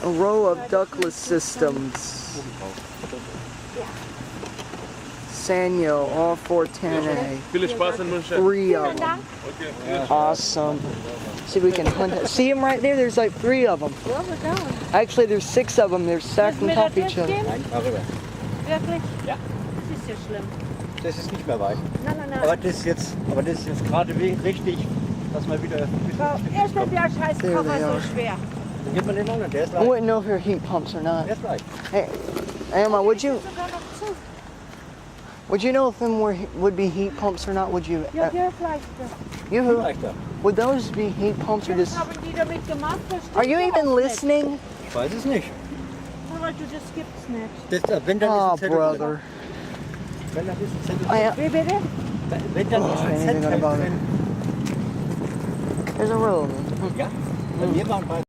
A row of ductless systems. Sanyo, all 410A. 3 of them. Awesome. See if we can hunt it. See them right there? There's like 3 of them. Actually, there's 6 of them. They're stacked on top of each other. Darüber. Wirklich? Ja. Das ist ja schlimm. Das ist nicht mehr weit. Nein, nein, nein. Aber das ist jetzt gerade richtig, dass man wieder. Erst wenn der scheiß There Kocher they so are. schwer. Dann gibt man den anderen, der ist I leicht. wouldn't know if they're heat pumps or not. Der ist leicht. Hey, Emma, would you Sogar noch zu. know if them would be heat pumps or not? Would you? Ja, der ist leichter. You Leichter. would those be heat pumps or Das just? haben die damit gemacht. Das stimmt Are you even überhaupt nicht. listening? Ich weiß es nicht. Aber du, das gibt's nicht. Wenn dann Oh, ist ein Zettel brother. drin. Wenn dann ist ein Zettel I, drin. Wie bitte? Wenn dann ist ein anything Zettel about it. drin. There's a row of them. Ja, bei mir waren beide.